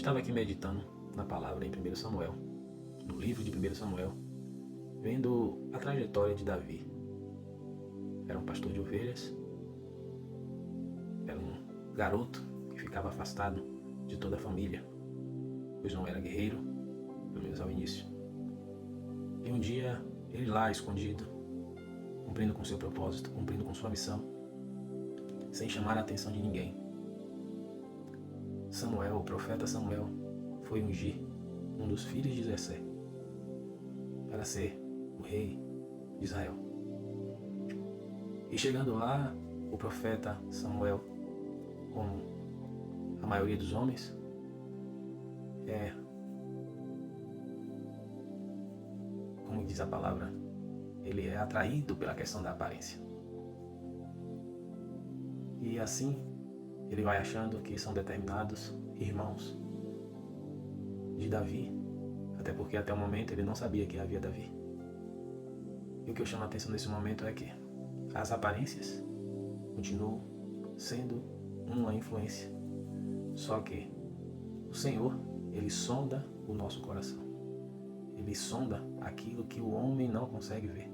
estava aqui meditando na palavra em 1 Samuel, no livro de 1 Samuel, vendo a trajetória de Davi. Era um pastor de ovelhas, era um garoto que ficava afastado de toda a família, pois não era guerreiro, pelo menos ao início. E um dia, ele lá escondido, cumprindo com seu propósito, cumprindo com sua missão, sem chamar a atenção de ninguém, Samuel, o profeta Samuel, foi ungir um dos filhos de Jessé para ser o rei de Israel. E chegando lá, o profeta Samuel, como a maioria dos homens, como diz a palavra, ele é atraído pela questão da aparência. E assim, ele vai achando que são determinados irmãos de Davi, até porque até o momento ele não sabia que havia Davi. E o que eu chamo a atenção nesse momento é que as aparências continuam sendo uma influência. Só que o Senhor, Ele sonda o nosso coração. Ele sonda aquilo que o homem não consegue ver.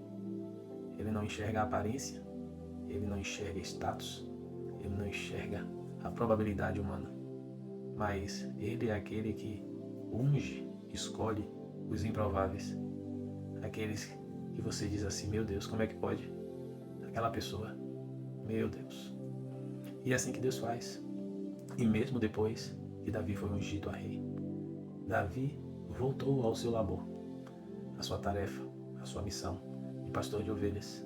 Ele não enxerga a aparência, ele não enxerga status, ele não enxerga a probabilidade humana. Mas Ele é aquele que unge, escolhe os improváveis. Aqueles que você diz assim, meu Deus, como é que pode? Aquela pessoa, meu Deus. E é assim que Deus faz. E mesmo depois que Davi foi ungido a rei, Davi voltou ao seu labor, à sua tarefa, à sua missão de pastor de ovelhas.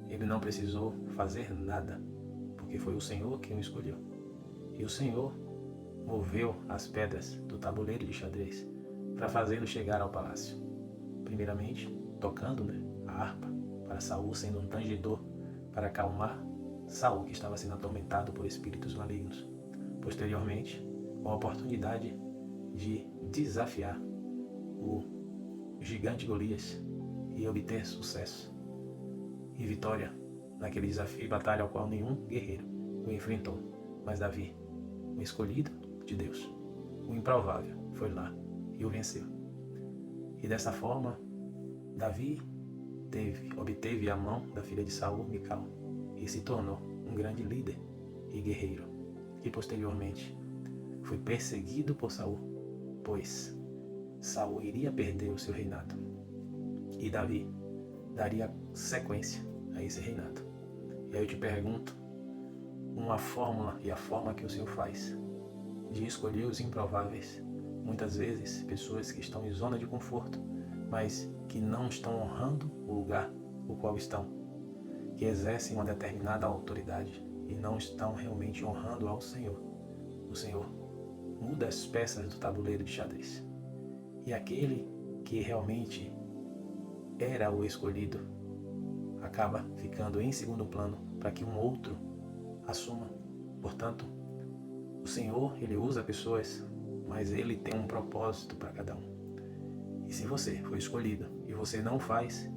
Ele não precisou fazer nada, porque foi o Senhor quem o escolheu. E o Senhor moveu as pedras do tabuleiro de xadrez para fazê-lo chegar ao palácio. Primeiramente, tocando a harpa para Saul, sendo um tangedor para acalmar Saul, que estava sendo atormentado por espíritos malignos. Posteriormente, com a oportunidade de desafiar o gigante Golias e obter sucesso e vitória naquele desafio e batalha ao qual nenhum guerreiro o enfrentou. Mas Davi, o escolhido de Deus, o improvável, foi lá e o venceu. E dessa forma, Davi obteve a mão da filha de Saul, Mical, e se tornou um grande líder e guerreiro, que posteriormente foi perseguido por Saul, pois Saul iria perder o seu reinado e Davi daria sequência a esse reinado. E aí eu te pergunto, uma fórmula e a forma que o Senhor faz de escolher os improváveis, muitas vezes pessoas que estão em zona de conforto, mas que não estão honrando o lugar o qual estão, que exercem uma determinada autoridade e não estão realmente honrando ao Senhor. O Senhor muda as peças do tabuleiro de xadrez. E aquele que realmente era o escolhido acaba ficando em segundo plano para que um outro assuma. Portanto, o Senhor, Ele usa pessoas, mas Ele tem um propósito para cada um. E se você foi escolhido e você não faz,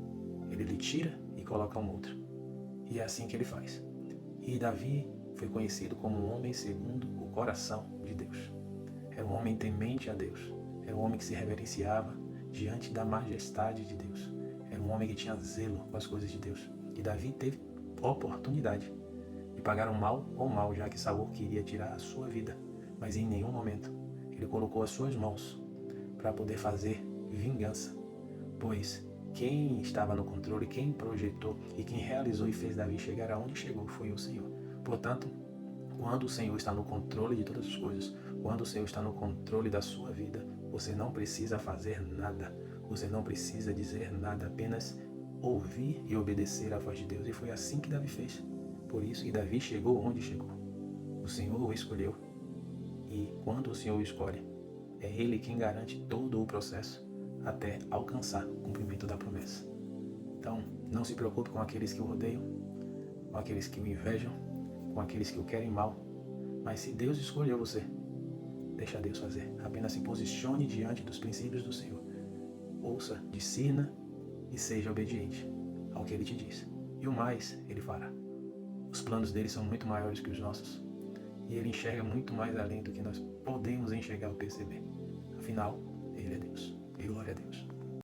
Ele lhe tira e coloca um outro. E é assim que Ele faz. E Davi foi conhecido como um homem segundo o coração de Deus. Era um homem temente a Deus. Era um homem que se reverenciava diante da majestade de Deus. Era um homem que tinha zelo com as coisas de Deus. E Davi teve oportunidade de pagar o mal com o mal, já que Saul queria tirar a sua vida. Mas em nenhum momento ele colocou as suas mãos para poder fazer vingança. Pois quem estava no controle, quem projetou e quem realizou e fez Davi chegar aonde chegou foi o Senhor. Portanto, quando o Senhor está no controle de todas as coisas, quando o Senhor está no controle da sua vida, você não precisa fazer nada. Você não precisa dizer nada, apenas ouvir e obedecer à voz de Deus. E foi assim que Davi fez. Por isso que Davi chegou onde chegou. O Senhor o escolheu. E quando o Senhor o escolhe, é Ele quem garante todo o processo até alcançar o cumprimento da promessa. Então, não se preocupe com aqueles que o rodeiam, com aqueles que o invejam, com aqueles que o querem mal. Mas se Deus escolheu você, deixa Deus fazer. Apenas se posicione diante dos princípios do Senhor. Ouça, discirna e seja obediente ao que Ele te diz. E o mais Ele fará. Os planos dele são muito maiores que os nossos. E Ele enxerga muito mais além do que nós podemos enxergar ou perceber. Afinal, Ele é Deus. E glória a Deus.